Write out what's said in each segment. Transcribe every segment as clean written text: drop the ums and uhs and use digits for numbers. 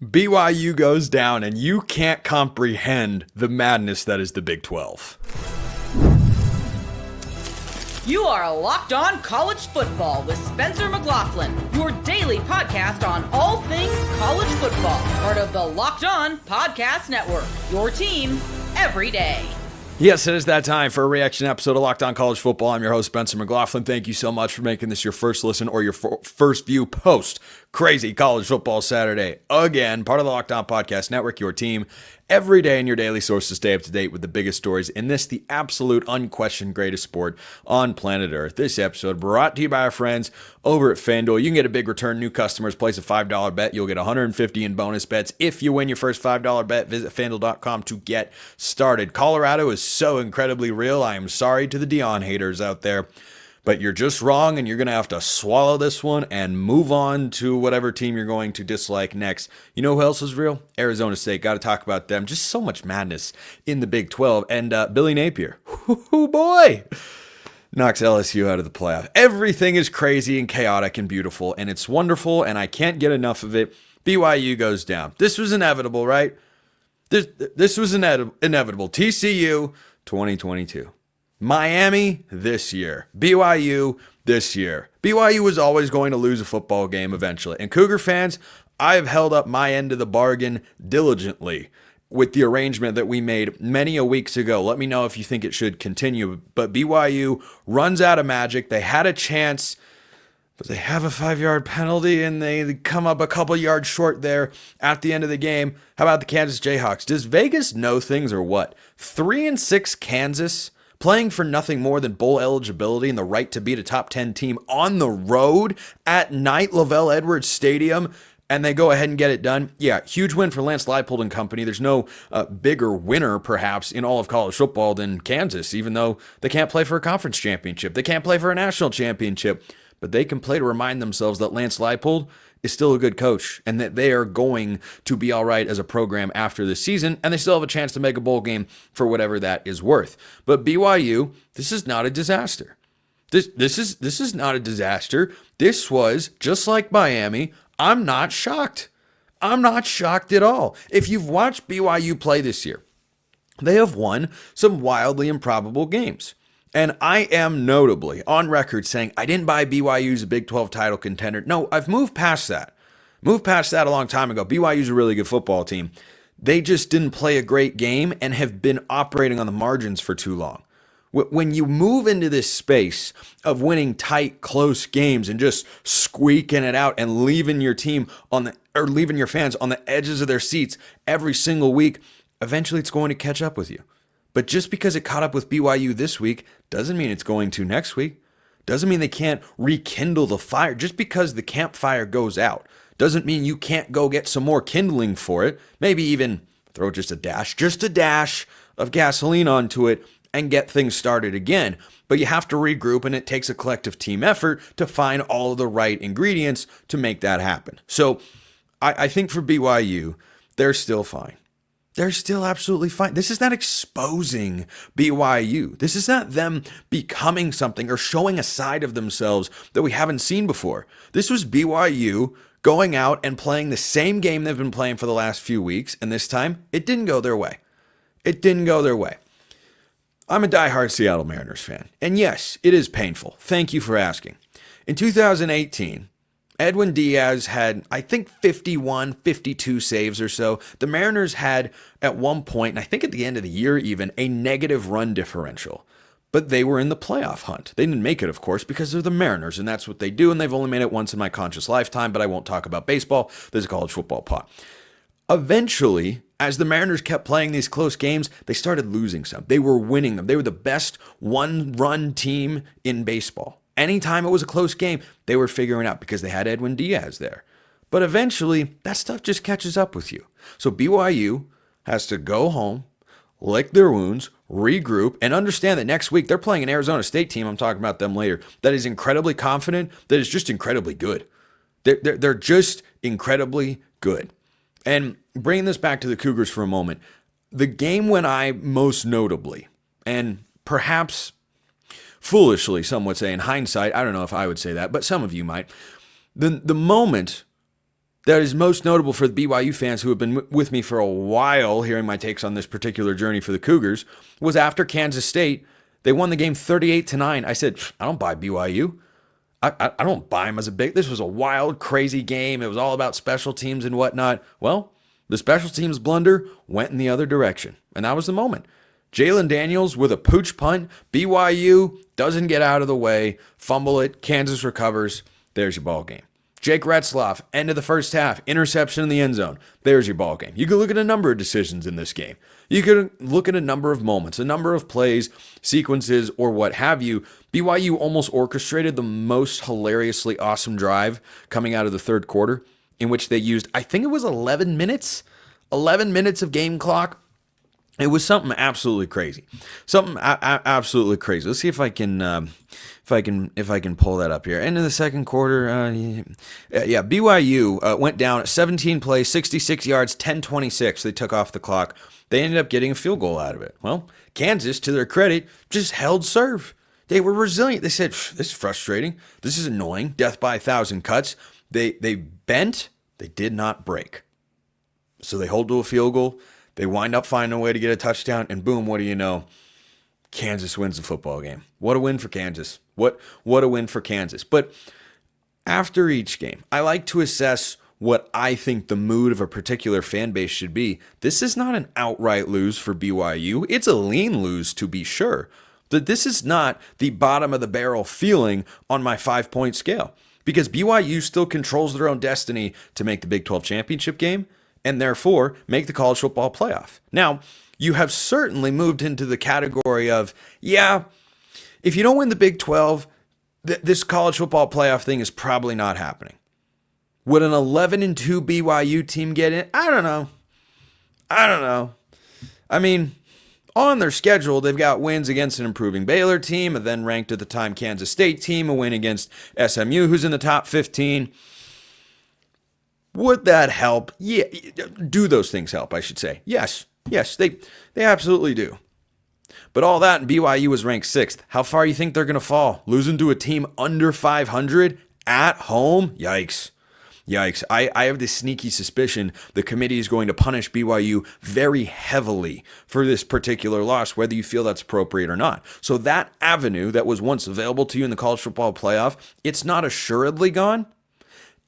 BYU goes down, and you can't comprehend the madness that is the Big 12. You are Locked On College Football with Spencer McLaughlin, your daily podcast on all things college football. Part of the Locked On Podcast Network, your team every day. Yes, it is that time for a reaction episode of Locked On College Football. I'm your host, Spencer McLaughlin. Thank you so much for making this your first listen or your first view post crazy college football Saturday. Again, part of the Locked On Podcast Network, your team every day, and your daily source to stay up to date with the biggest stories in this, the absolute unquestioned greatest sport on planet Earth. This episode brought to you by our friends over at FanDuel. You can get a big return. New customers place a $5 bet. You'll get $150 in bonus bets. If you win your first $5 bet, visit FanDuel.com to get started. Colorado is so incredibly real. I am sorry to the Deion haters out there, but you're just wrong, and you're going to have to swallow this one and move on to whatever team you're going to dislike next. You know who else is real? Arizona State. Got to talk about them. Just so much madness in the Big 12. And Billy Napier. Oh boy. Knocks LSU out of the playoff. Everything is crazy and chaotic and beautiful, and it's wonderful, and I can't get enough of it. BYU goes down. This was inevitable, right? This was inevitable. TCU 2022. Miami this year. BYU this year. BYU was always going to lose a football game eventually. And Cougar fans, I have held up my end of the bargain diligently with the arrangement that we made many a weeks ago. Let me know if you think it should continue. But BYU runs out of magic. They had a chance, but they have a 5-yard penalty, and they come up a couple yards short there at the end of the game. How about the Kansas Jayhawks? Does Vegas know things or what? 3-6 Kansas, playing for nothing more than bowl eligibility and the right to beat a top 10 team on the road at night, Lavelle Edwards Stadium, and they go ahead and get it done. Yeah, huge win for Lance Leipold and company. There's no bigger winner, perhaps, in all of college football than Kansas, even though they can't play for a conference championship. They can't play for a national championship, but they can play to remind themselves that Lance Leipold is still a good coach and that they are going to be all right as a program after this season, and they still have a chance to make a bowl game for whatever that is worth. But BYU, this is not a disaster. This is not a disaster. This was just like Miami. I'm not shocked. I'm not shocked at all. If you've watched BYU play this year, they have won some wildly improbable games. And I am notably on record saying I didn't buy BYU as a Big 12 title contender. No, I've moved past that. Moved past that a long time ago. BYU's a really good football team. They just didn't play a great game and have been operating on the margins for too long. When you move into this space of winning tight, close games and just squeaking it out and leaving your team leaving your fans on the edges of their seats every single week, eventually it's going to catch up with you. But just because it caught up with BYU this week doesn't mean it's going to next week. Doesn't mean they can't rekindle the fire. Just because the campfire goes out doesn't mean you can't go get some more kindling for it. Maybe even throw just a dash of gasoline onto it and get things started again. But you have to regroup, and it takes a collective team effort to find all of the right ingredients to make that happen. So I think for BYU, they're still fine. They're still absolutely fine. This is not exposing BYU. This is not them becoming something or showing a side of themselves that we haven't seen before. This was BYU going out and playing the same game they've been playing for the last few weeks, and this time it didn't go their way. It didn't go their way. I'm a diehard Seattle Mariners fan, and yes, it is painful. Thank you for asking. In 2018, Edwin Diaz had, I think, 51, 52 saves or so. The Mariners had, at one point, and I think at the end of the year even, a negative run differential. But they were in the playoff hunt. They didn't make it, of course, because they're the Mariners, and that's what they do, and they've only made it once in my conscious lifetime, but I won't talk about baseball. There's a college football pot. Eventually, as the Mariners kept playing these close games, they started losing some. They were winning them. They were the best one-run team in baseball. Anytime it was a close game, they were figuring out because they had Edwin Diaz there. But eventually, that stuff just catches up with you. So BYU has to go home, lick their wounds, regroup, and understand that next week they're playing an Arizona State team, I'm talking about them later, that is incredibly confident, that is just incredibly good. They're just incredibly good. And bringing this back to the Cougars for a moment, the game when I most notably, and perhaps foolishly, some would say in hindsight, I don't know if I would say that, but some of you might. The moment that is most notable for the BYU fans who have been with me for a while, hearing my takes on this particular journey for the Cougars, was after Kansas State, they won the game 38-9. I said, I don't buy BYU. I don't buy them as a big. This was a wild, crazy game. It was all about special teams and whatnot. Well, the special teams blunder went in the other direction, and that was the moment. Jalen Daniels with a pooch punt. BYU doesn't get out of the way. Fumble it. Kansas recovers. There's your ball game. Jake Retzloff, end of the first half, interception in the end zone. There's your ball game. You can look at a number of decisions in this game. You could look at a number of moments, a number of plays, sequences, or what have you. BYU almost orchestrated the most hilariously awesome drive coming out of the third quarter, in which they used, I think it was 11 minutes of game clock. It was something absolutely crazy. Absolutely crazy. Let's see if I can pull that up here. End of the second quarter. BYU went down at 17 plays, 66 yards, 10:26. They took off the clock. They ended up getting a field goal out of it. Well, Kansas, to their credit, just held serve. They were resilient. They said, this is frustrating. This is annoying. Death by 1,000 cuts. They bent. They did not break. So they hold to a field goal. They wind up finding a way to get a touchdown, and boom, what do you know? Kansas wins the football game. What a win for Kansas. What a win for Kansas. But after each game, I like to assess what I think the mood of a particular fan base should be. This is not an outright lose for BYU. It's a lean lose, to be sure. But this is not the bottom of the barrel feeling on my 5-point scale, because BYU still controls their own destiny to make the Big 12 championship game, and therefore make the college football playoff. Now, you have certainly moved into the category of, if you don't win the Big 12, this college football playoff thing is probably not happening. Would an 11-2 BYU team get in? I don't know. I mean, on their schedule, they've got wins against an improving Baylor team, a then ranked at the time Kansas State team, a win against SMU, who's in the top 15. Would that help? Yeah. Do those things help, I should say? Yes, they absolutely do. But all that, and BYU was ranked 6th. How far you think they're going to fall? Losing to a team under 500 at home? Yikes. I have this sneaky suspicion the committee is going to punish BYU very heavily for this particular loss, whether you feel that's appropriate or not. So that avenue that was once available to you in the college football playoff, it's not assuredly gone.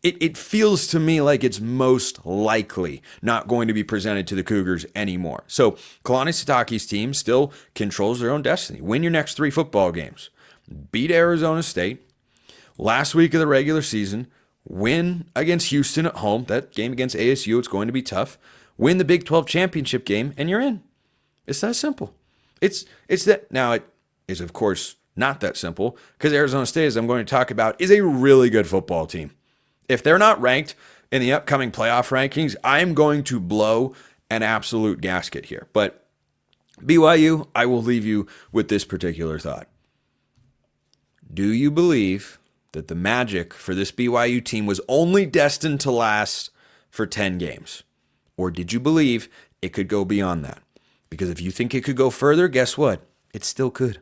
It feels to me like it's most likely not going to be presented to the Cougars anymore. So Kalani Sitake's team still controls their own destiny. Win your next 3 football games. Beat Arizona State. Last week of the regular season. Win against Houston at home. That game against ASU, it's going to be tough. Win the Big 12 championship game, and you're in. It's that simple. It's that. Now, it is, of course, not that simple, because Arizona State, as I'm going to talk about, is a really good football team. If they're not ranked in the upcoming playoff rankings, I'm going to blow an absolute gasket here. But BYU, I will leave you with this particular thought. Do you believe that the magic for this BYU team was only destined to last for 10 games? Or did you believe it could go beyond that? Because if you think it could go further, guess what? It still could.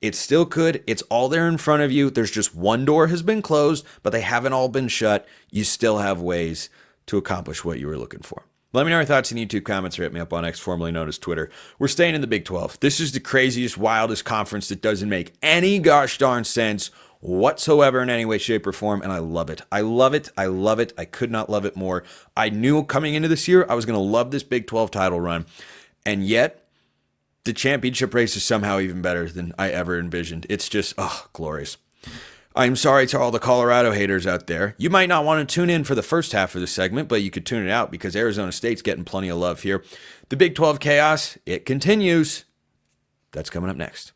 It still could. It's all there in front of you. There's just one door has been closed, but they haven't all been shut. You still have ways to accomplish what you were looking for. Let me know your thoughts in YouTube comments or hit me up on X, formerly known as Twitter. We're staying in the Big 12. This is the craziest, wildest conference that doesn't make any gosh darn sense whatsoever in any way, shape, or form, and I love it. I love it. I could not love it more. I knew coming into this year I was going to love this Big 12 title run, and yet the championship race is somehow even better than I ever envisioned. It's just, glorious. I'm sorry to all the Colorado haters out there. You might not want to tune in for the first half of the segment, but you could tune it out because Arizona State's getting plenty of love here. The Big 12 chaos, it continues. That's coming up next.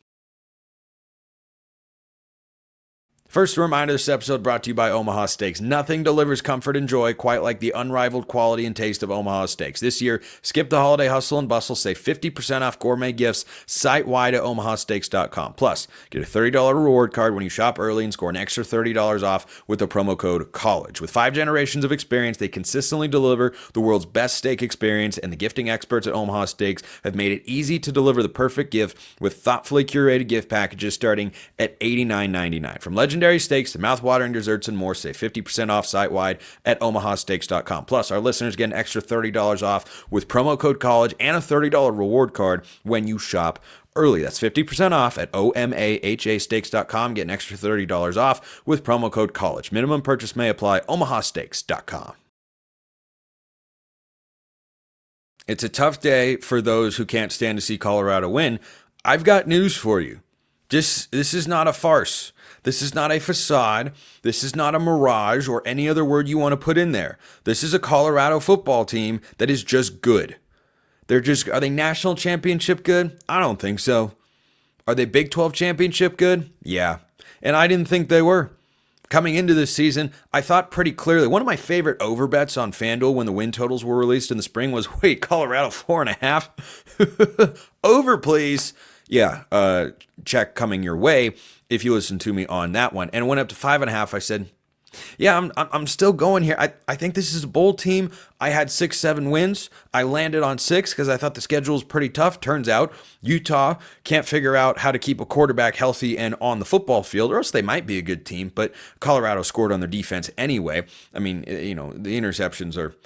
First, a reminder, this episode brought to you by Omaha Steaks. Nothing delivers comfort and joy quite like the unrivaled quality and taste of Omaha Steaks. This year, skip the holiday hustle and bustle. Save 50% off gourmet gifts site-wide at omahasteaks.com. Plus, get a $30 reward card when you shop early and score an extra $30 off with the promo code COLLEGE. With 5 generations of experience, they consistently deliver the world's best steak experience, and the gifting experts at Omaha Steaks have made it easy to deliver the perfect gift with thoughtfully curated gift packages starting at $89.99. From legendary legendary steaks to mouthwatering desserts and more. Save 50% off site-wide at omahasteaks.com. Plus, our listeners get an extra $30 off with promo code COLLEGE and a $30 reward card when you shop early. That's 50% off at omahasteaks.com. Get an extra $30 off with promo code COLLEGE. Minimum purchase may apply. omahasteaks.com. It's a tough day for those who can't stand to see Colorado win. I've got news for you. This is not a farce. This is not a facade. This is not a mirage or any other word you want to put in there. This is a Colorado football team that is just good. Are they national championship good? I don't think so. Are they Big 12 championship good? Yeah. And I didn't think they were. Coming into this season, I thought pretty clearly, one of my favorite over bets on FanDuel when the win totals were released in the spring was, wait, Colorado 4.5? Over, please. Yeah, check coming your way if you listen to me on that one. And it went up to 5.5. I said, yeah, I'm still going here. I think this is a bowl team. I had 6-7 wins. I landed on 6 because I thought the schedule was pretty tough. Turns out Utah can't figure out how to keep a quarterback healthy and on the football field, or else they might be a good team. But Colorado scored on their defense anyway. I mean, the interceptions are...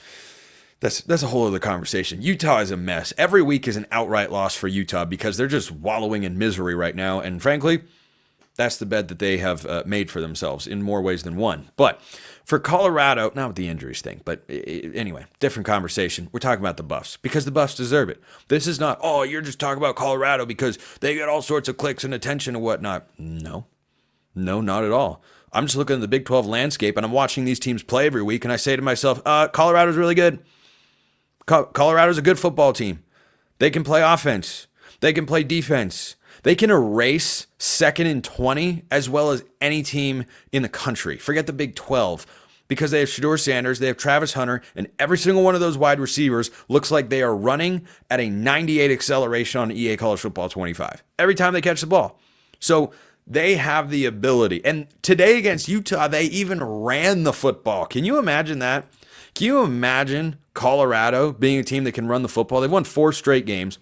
That's a whole other conversation. Utah is a mess. Every week is an outright loss for Utah because they're just wallowing in misery right now. And frankly, that's the bed that they have made for themselves in more ways than one. But for Colorado, not with the injuries thing, but anyway, different conversation. We're talking about the Buffs because the Buffs deserve it. This is not, oh, you're just talking about Colorado because they get all sorts of clicks and attention and whatnot. No, not at all. I'm just looking at the Big 12 landscape and I'm watching these teams play every week and I say to myself, Colorado's really good. Colorado's a good football team. They can play offense. They can play defense. They can erase 2nd and 20 as well as any team in the country. Forget the Big 12 because they have Shedeur Sanders, they have Travis Hunter, and every single one of those wide receivers looks like they are running at a 98 acceleration on EA College Football 25 every time they catch the ball. So they have the ability. And today against Utah, they even ran the football. Can you imagine that? Can you imagine Colorado being a team that can run the football? They've won 4 straight games.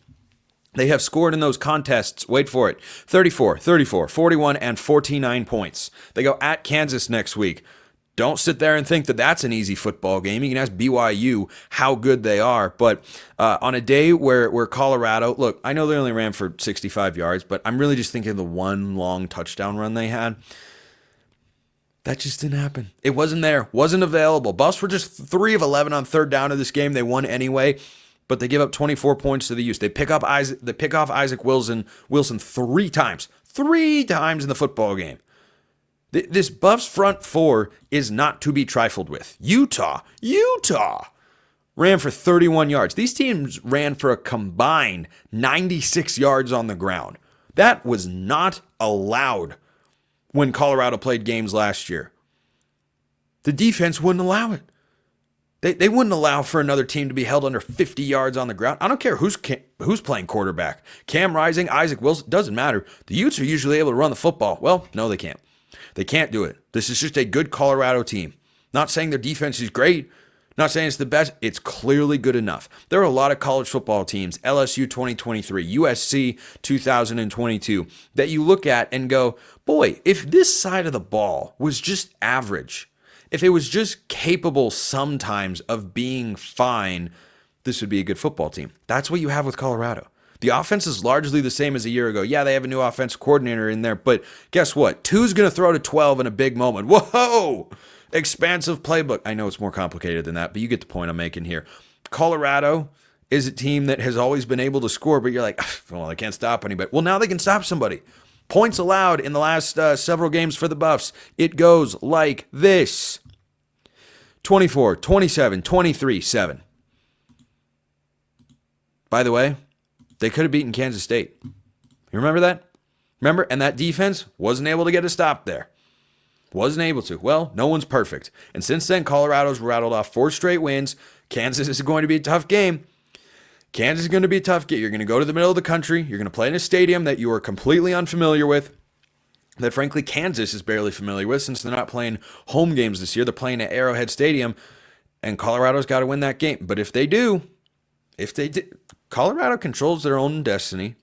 They have scored in those contests, wait for it, 34, 41, and 49 points. They go at Kansas next week. Don't sit there and think that that's an easy football game. You can ask BYU how good they are. But on a day where Colorado, look, I know they only ran for 65 yards, but I'm really just thinking of the one long touchdown run they had. That just didn't happen. It wasn't there. Wasn't available. Buffs were just 3 of 11 on third down of this game. They won anyway, but they give up 24 points to the Utes. They pick off Isaac Wilson 3 times. 3 times in the football game. This Buffs front 4 is not to be trifled with. Utah ran for 31 yards. These teams ran for a combined 96 yards on the ground. That was not allowed when Colorado played games last year. The defense wouldn't allow it. They wouldn't allow for another team to be held under 50 yards on the ground. I don't care who's playing quarterback. Cam Rising, Isaac Wilson, doesn't matter. The Utes are usually able to run the football. Well, no, they can't. They can't do it. This is just a good Colorado team. Not saying their defense is great. Not saying it's the best. It's clearly good enough. There are a lot of college football teams, LSU 2023, USC 2022, that you look at and go, boy, if this side of the ball was just average, if it was just capable sometimes of being fine, this would be a good football team. That's what you have with Colorado. The offense is largely the same as a year ago. Yeah, they have a new offensive coordinator in there, but guess what? 2's going to throw to 12 in a big moment. Whoa! Expansive playbook. I know it's more complicated than that, but you get the point I'm making here. Colorado is a team that has always been able to score, but you're like, well, they can't stop anybody. Well, now they can stop somebody. Points allowed in the last several games for the Buffs. It goes like this. 24, 27, 23, 7. By the way, they could have beaten Kansas State. You remember that? Remember? And that defense wasn't able to get a stop there. Wasn't able to. Well, no one's perfect. And since then, Colorado's rattled off 4 straight wins. Kansas is going to be a tough game. Kansas is going to be a tough game. You're going to go to the middle of the country. You're going to play in a stadium that you are completely unfamiliar with, that frankly Kansas is barely familiar with since they're not playing home games this year. They're playing at Arrowhead Stadium, and Colorado's got to win that game. But if they do, Colorado controls their own destiny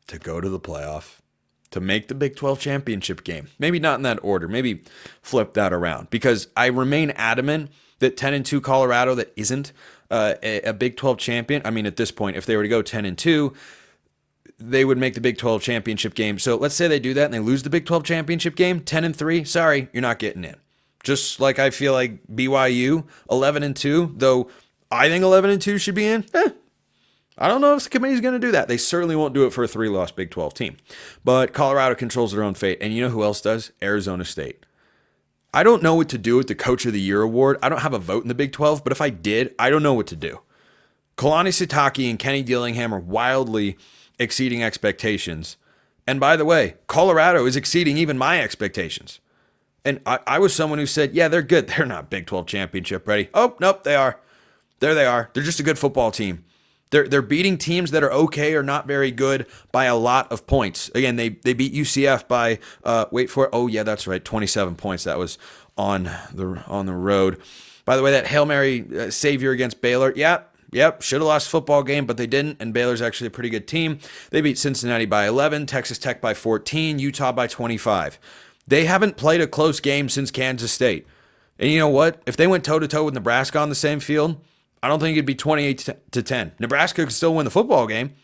to go to the playoff. to make the Big 12 championship game. Maybe not in that order. Maybe flip that around, because I remain adamant that 10-2 Colorado that isn't a Big 12 champion. I mean, at this point, if they were to go 10-2, they would make the Big 12 championship game. So let's say they do that and they lose the Big 12 championship game, 10-3. Sorry, you're not getting in. Just like I feel like BYU 11-2, though I think 11-2 should be in. I don't know if the committee's going to do that. They certainly won't do it for a 3-loss Big 12 team. But Colorado controls their own fate. And you know who else does? Arizona State. I don't know what to do with the Coach of the Year award. I don't have a vote in the Big 12, but if I did, I don't know what to do. Kalani Sitake and Kenny Dillingham are wildly exceeding expectations. And by the way, Colorado is exceeding even my expectations. And I was someone who said, yeah, they're good. They're not Big 12 championship ready. Oh, nope, they are. There they are. They're just a good football team. They're beating teams that are okay or not very good by a lot of points. Again, they beat UCF by, wait for it. Oh, yeah, that's right, 27 points. That was on the road. By the way, that Hail Mary savior against Baylor, Yep, should have lost the football game, but they didn't, and Baylor's actually a pretty good team. They beat Cincinnati by 11, Texas Tech by 14, Utah by 25. They haven't played a close game since Kansas State. And you know what? If they went toe-to-toe with Nebraska on the same field, I don't think it'd be 28-10. Nebraska could still win the football game,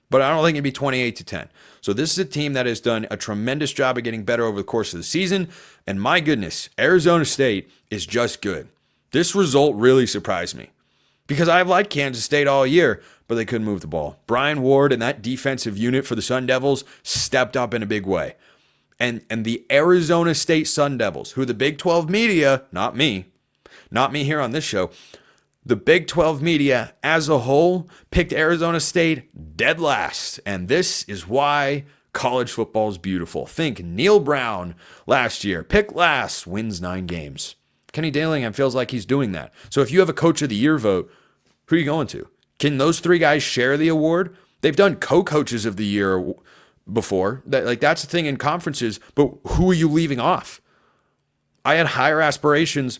but I don't think it'd be 28-10. So this is a team that has done a tremendous job of getting better over the course of the season, and my goodness, Arizona State is just good. This result really surprised me, because I've liked Kansas State all year, but they couldn't move the ball. Brian Ward and that defensive unit for the Sun Devils stepped up in a big way. And the Arizona State Sun Devils, who the Big 12 media, not me here on this show, the Big 12 media as a whole picked Arizona State dead last. And this is why college football is beautiful. Think Neil Brown last year, picked last, wins 9 games. Kenny Dillingham feels like he's doing that. So if you have a Coach of the Year vote, who are you going to? Can those 3 guys share the award? They've done co-coaches of the year before. That's the thing in conferences, but who are you leaving off? I had higher aspirations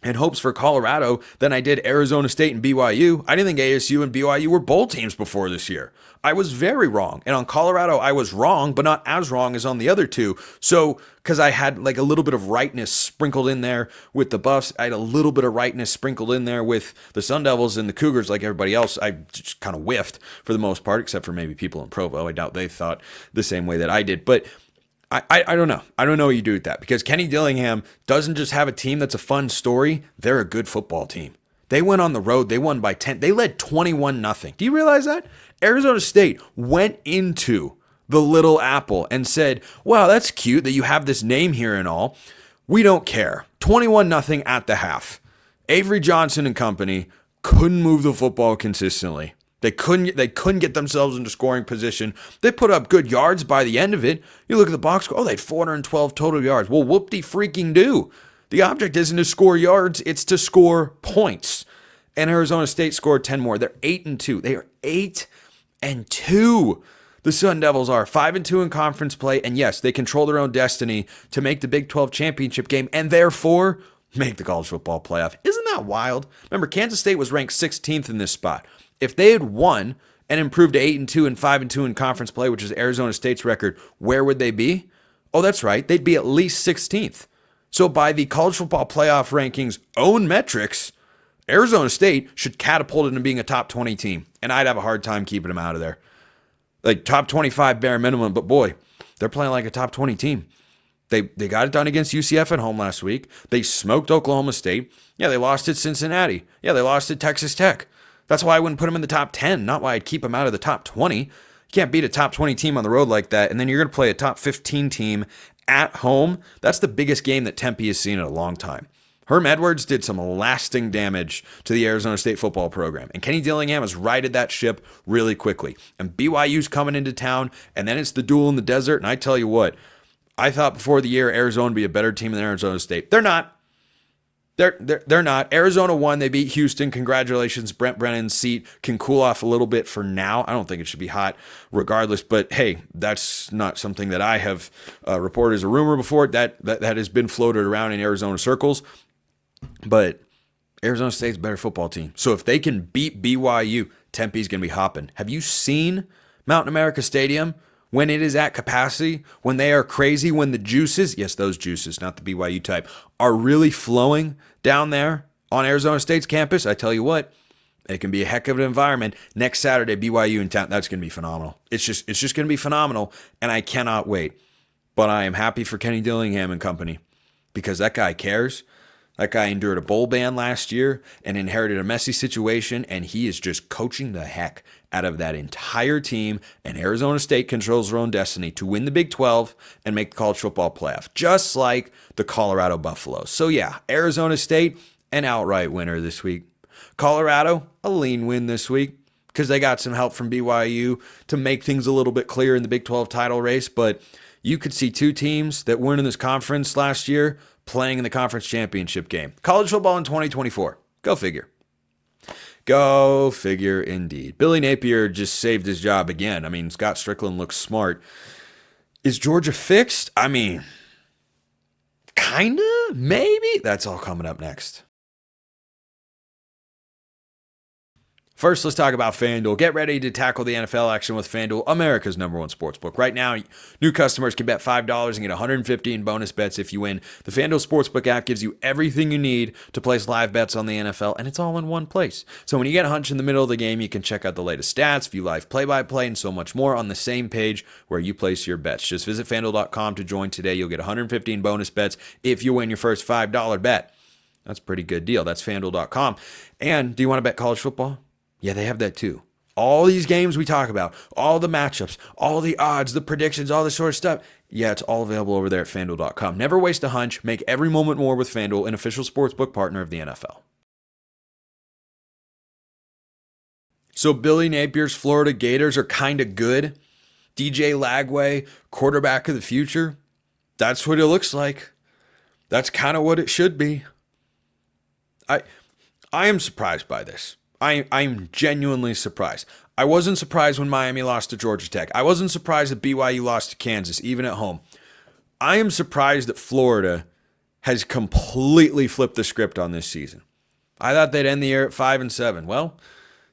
and hopes for Colorado than I did Arizona State and BYU. I didn't think ASU and BYU were bowl teams before this year. I was very wrong. And on Colorado, I was wrong, but not as wrong as on the other 2. So, because I had like a little bit of rightness sprinkled in there with the Buffs, I had a little bit of rightness sprinkled in there with the Sun Devils and the Cougars like everybody else. I just kind of whiffed for the most part, except for maybe people in Provo. I doubt they thought the same way that I did. But I don't know. I don't know what you do with that, because Kenny Dillingham doesn't just have a team that's a fun story. They're a good football team. They went on the road. They won by 10. They led 21-0. Do you realize that? Arizona State went into the Little Apple and said, wow, that's cute that you have this name here and all. We don't care. 21-0 at the half. Avery Johnson and company couldn't move the football consistently. They couldn't get themselves into scoring position. They put up good yards by the end of it. You look at the box score, they had 412 total yards. Well, whoop-de-freaking-do. The object isn't to score yards, it's to score points. And Arizona State scored 10 more. They're 8-2. They are 8-2. The Sun Devils are 5-2 in conference play. And yes, they control their own destiny to make the Big 12 championship game and therefore make the college football playoff. Isn't that wild? Remember, Kansas State was ranked 16th in this spot. If they had won and improved to 8-2 and 5-2 in conference play, which is Arizona State's record, where would they be? Oh, that's right. They'd be at least 16th. So by the college football playoff rankings own metrics, Arizona State should catapult into being a top 20 team. And I'd have a hard time keeping them out of there. Like top 25 bare minimum, but boy, they're playing like a top 20 team. They got it done against UCF at home last week. They smoked Oklahoma State. Yeah, they lost at Cincinnati. Yeah, they lost at Texas Tech. That's why I wouldn't put them in the top 10, not why I'd keep them out of the top 20. You can't beat a top 20 team on the road like that, and then you're going to play a top 15 team at home. That's the biggest game that Tempe has seen in a long time. Herm Edwards did some lasting damage to the Arizona State football program, and Kenny Dillingham has righted that ship really quickly. And BYU's coming into town, and then it's the duel in the desert, and I tell you what, I thought before the year Arizona would be a better team than Arizona State. They're not. They're not. Arizona won. They beat Houston. Congratulations. Brent Brennan's seat can cool off a little bit for now. I don't think it should be hot regardless. But hey, that's not something that I have reported as a rumor before. That has been floated around in Arizona circles. But Arizona State's a better football team. So if they can beat BYU, Tempe's going to be hopping. Have you seen Mountain America Stadium? when it is at capacity, when they are crazy, when the juices, yes, those juices, not the BYU type, are really flowing down there on Arizona State's campus, I tell you what, it can be a heck of an environment. Next Saturday, BYU in town, that's going to be phenomenal. It's just going to be phenomenal, and I cannot wait. But I am happy for Kenny Dillingham and company because that guy cares. That guy endured a bowl ban last year and inherited a messy situation, and he is just coaching the heck out of that entire team, and Arizona State controls their own destiny to win the Big 12 and make the college football playoff, just like the Colorado Buffaloes. So yeah, Arizona State, an outright winner this week. Colorado, a lean win this week because they got some help from BYU to make things a little bit clearer in the Big 12 title race, but you could see two teams that weren't in this conference last year playing in the conference championship game. College football in 2024. Go figure. Go figure indeed. Billy Napier just saved his job again. I mean, Scott Strickland looks smart. Is Georgia fixed? I mean, kinda, maybe. That's all coming up next. First, let's talk about FanDuel. Get ready to tackle the NFL action with FanDuel, America's #1 sportsbook. Right now, new customers can bet $5 and get 150 in bonus bets if you win. The FanDuel Sportsbook app gives you everything you need to place live bets on the NFL, and it's all in one place. So when you get a hunch in the middle of the game, you can check out the latest stats, view live play-by-play, and so much more on the same page where you place your bets. Just visit FanDuel.com to join today. You'll get 150 in bonus bets if you win your first $5 bet. That's a pretty good deal. That's FanDuel.com. And do you want to bet college football? Yeah, they have that too. All these games we talk about, all the matchups, all the odds, the predictions, all this sort of stuff. Yeah, it's all available over there at FanDuel.com. Never waste a hunch. Make every moment more with FanDuel, an official sportsbook partner of the NFL. So Billy Napier's Florida Gators are kind of good. DJ Lagway, quarterback of the future. That's what it looks like. That's kind of what it should be. I am surprised by this. I'm genuinely surprised. I wasn't surprised when Miami lost to Georgia Tech. I wasn't surprised that BYU lost to Kansas, even at home. I am surprised that Florida has completely flipped the script on this season. I thought they'd end the year at 5-7. Well,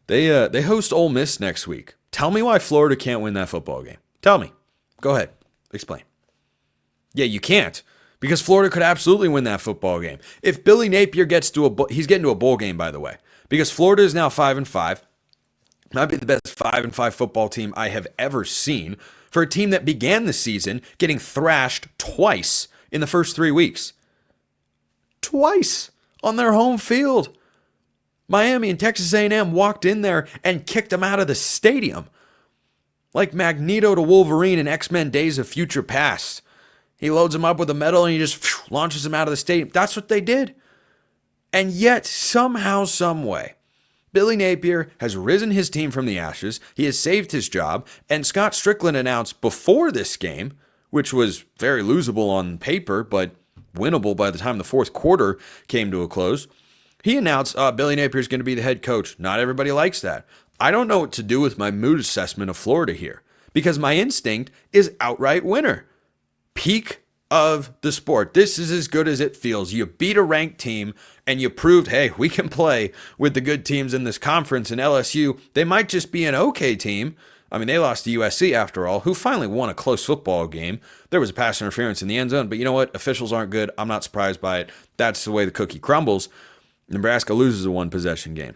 they host Ole Miss next week. Tell me why Florida can't win that football game. Tell me. Go ahead. Explain. Yeah, you can't. Because Florida could absolutely win that football game. If Billy Napier gets to he's getting to a bowl game, by the way. Because Florida is now 5-5. Might be the best 5-5 football team I have ever seen for a team that began the season getting thrashed twice in the first 3 weeks. Twice on their home field. Miami and Texas A&M walked in there and kicked them out of the stadium. Like Magneto to Wolverine in X-Men Days of Future Past. He loads them up with a medal and he just launches them out of the stadium. That's what they did. And yet, somehow, someway, Billy Napier has risen his team from the ashes. He has saved his job. And Scott Strickland announced before this game, which was very losable on paper, but winnable by the time the fourth quarter came to a close. He announced Billy Napier is going to be the head coach. Not everybody likes that. I don't know what to do with my mood assessment of Florida here because my instinct is outright winner. Peak of the sport. This is as good as it feels. You beat a ranked team and you proved, hey, we can play with the good teams in this conference. And LSU, they might just be an okay team. I mean, they lost to USC after all, who finally won a close football game. There was a pass interference in the end zone, but you know what? Officials aren't good. I'm not surprised by it. That's the way the cookie crumbles. Nebraska loses a one-possession game.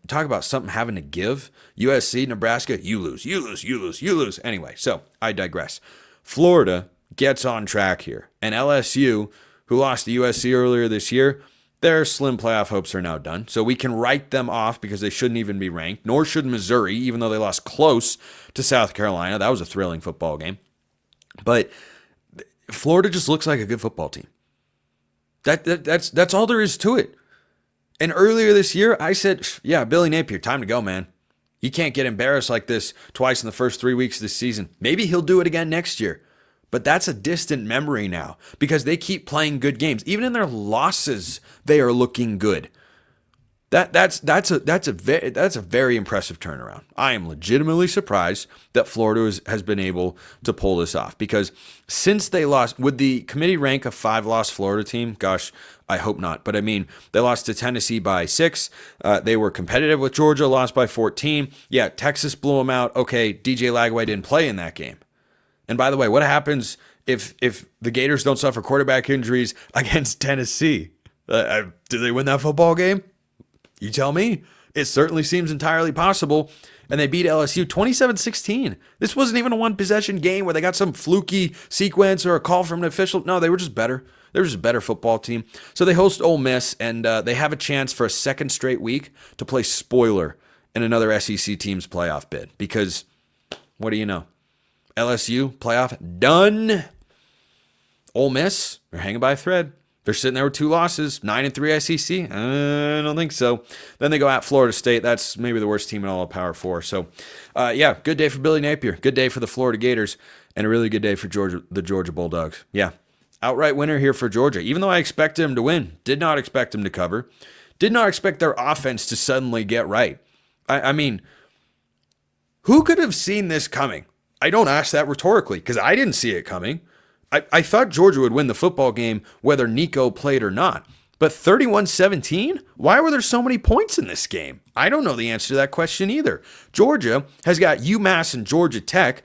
Talk about something having to give. USC, Nebraska, you lose. Anyway, so I digress. Florida gets on track here. And LSU, who lost to USC earlier this year, their slim playoff hopes are now done. So we can write them off because they shouldn't even be ranked, nor should Missouri, even though they lost close to South Carolina. That was a thrilling football game. But Florida just looks like a good football team. That's all there is to it. And earlier this year, I said, yeah, Billy Napier, time to go, man. You can't get embarrassed like this twice in the first 3 weeks of this season. Maybe he'll do it again next year. But that's a distant memory now because they keep playing good games. Even in their losses, they are looking good. That's a very impressive turnaround. I am legitimately surprised that Florida has been able to pull this off because since they lost, would the committee rank a 5-loss Florida team? Gosh, I hope not. But I mean, they lost to Tennessee by 6. They were competitive with Georgia, lost by 14. Yeah, Texas blew them out. Okay, DJ Lagway didn't play in that game. And by the way, what happens if the Gators don't suffer quarterback injuries against Tennessee? Do they win that football game? You tell me. It certainly seems entirely possible. And they beat LSU 27-16. This wasn't even a one-possession game where they got some fluky sequence or a call from an official. No, they were just better. They were just a better football team. So they host Ole Miss, and they have a chance for a second straight week to play spoiler in another SEC team's playoff bid. Because, what do you know? LSU, playoff, done. Ole Miss, they're hanging by a thread. They're sitting there with 2 losses, 9-3 SEC. I don't think so. Then they go at Florida State. That's maybe the worst team in all of Power 4. So, yeah, good day for Billy Napier. Good day for the Florida Gators. And a really good day for the Georgia Bulldogs. Yeah, outright winner here for Georgia. Even though I expected them to win, did not expect them to cover. Did not expect their offense to suddenly get right. I mean, who could have seen this coming? I don't ask that rhetorically because I didn't see it coming. I thought Georgia would win the football game whether Nico played or not. But 31-17? Why were there so many points in this game? I don't know the answer to that question either. Georgia has got UMass and Georgia Tech,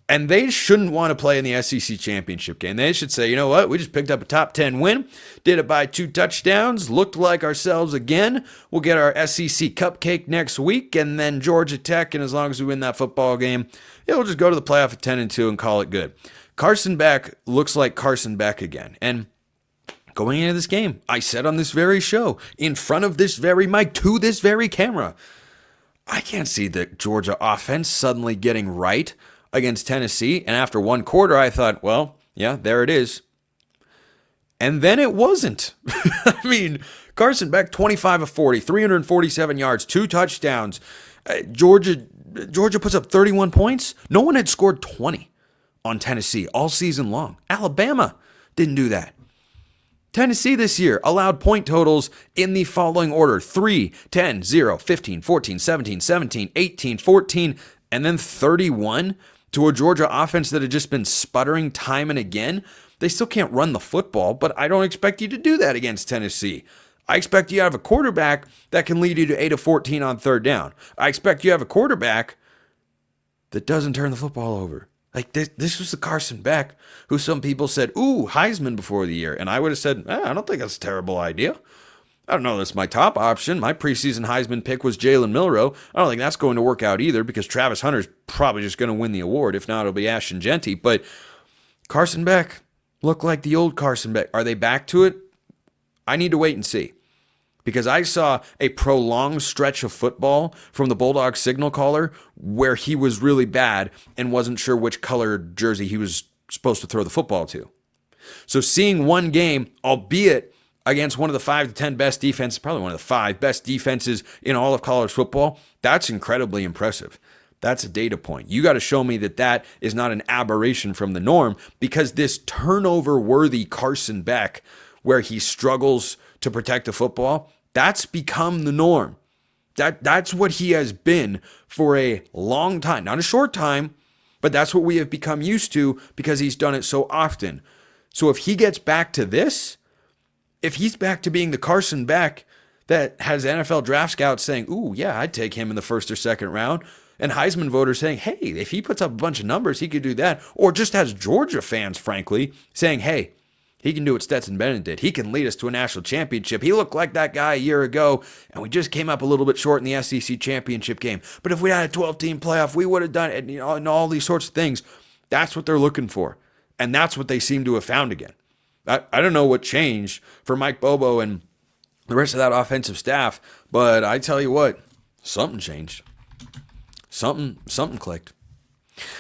and they shouldn't want to play in the SEC championship game. They should say, you know what? We just picked up a top 10 win, did it by 2 touchdowns, looked like ourselves again. We'll get our SEC cupcake next week, and then Georgia Tech, and as long as we win that football game, we'll just go to the playoff at 10-2 and call it good. Carson Beck looks like Carson Beck again. And going into this game, I said on this very show, in front of this very mic, to this very camera, I can't see the Georgia offense suddenly getting right against Tennessee. And after one quarter, I thought, well, yeah, there it is. And then it wasn't. I mean, Carson Beck, 25 of 40, 347 yards, 2 touchdowns. Georgia puts up 31 points. No one had scored 20 on Tennessee all season long. Alabama didn't do that. Tennessee this year allowed point totals in the following order: 3, 10, 0, 15, 14, 17, 17, 18, 14, and then 31 to a Georgia offense that had just been sputtering time and again. They still can't run the football, but I don't expect you to do that against Tennessee. I expect you to have a quarterback that can lead you to 8 of 14 on third down. I expect you to have a quarterback that doesn't turn the football over. Like this was the Carson Beck who some people said, ooh, Heisman before the year. And I would have said, I don't think that's a terrible idea. I don't know that's my top option. My preseason Heisman pick was Jalen Milroe. I don't think that's going to work out either because Travis Hunter's probably just going to win the award. If not, it'll be Ashton Genty. But Carson Beck looked like the old Carson Beck. Are they back to it? I need to wait and see. Because I saw a prolonged stretch of football from the Bulldog signal caller where he was really bad and wasn't sure which color jersey he was supposed to throw the football to. So seeing one game, albeit against one of the 5 to 10 best defenses, probably one of the 5 best defenses in all of college football, that's incredibly impressive. That's a data point. You got to show me that that is not an aberration from the norm, because this turnover-worthy Carson Beck, where he struggles to protect the football, that's become the norm. That's what he has been for a long time. Not a short time, but that's what we have become used to because he's done it so often. So if he gets back to this, if he's back to being the Carson Beck that has NFL draft scouts saying, ooh, yeah, I'd take him in the first or second round, and Heisman voters saying, hey, if he puts up a bunch of numbers, he could do that, or just has Georgia fans, frankly, saying, hey, he can do what Stetson Bennett did. He can lead us to a national championship. He looked like that guy a year ago, and we just came up a little bit short in the SEC championship game. But if we had a 12-team playoff, we would have done it, and all these sorts of things. That's what they're looking for, and that's what they seem to have found again. I don't know what changed for Mike Bobo and the rest of that offensive staff, but I tell you what, something changed. Something clicked.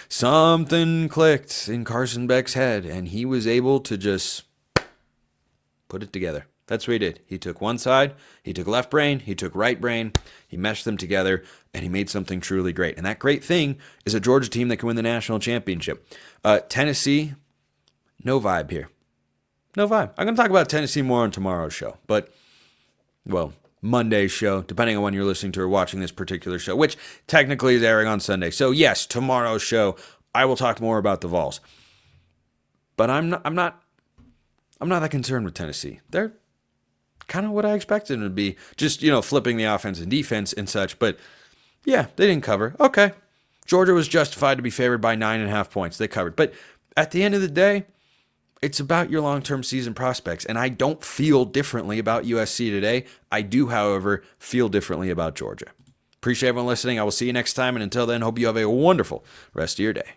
Something clicked in Carson Beck's head, and he was able to just put it together. That's what he did. He took one side, he took left brain, he took right brain, he meshed them together, and he made something truly great. And that great thing is a Georgia team that can win the national championship. Tennessee, no vibe here. No vibe. I'm going to talk about Tennessee more on tomorrow's show, but, well, Monday's show, depending on when you're listening to or watching this particular show, which technically is airing on Sunday. So yes, tomorrow's show, I will talk more about the Vols. But I'm not that concerned with Tennessee. They're kind of what I expected them to be, just, flipping the offense and defense and such. But yeah, they didn't cover. Okay, Georgia was justified to be favored by 9.5 points. They covered. But at the end of the day, it's about your long-term season prospects, and I don't feel differently about USC today. I do, however, feel differently about Georgia. Appreciate everyone listening. I will see you next time, and until then, hope you have a wonderful rest of your day.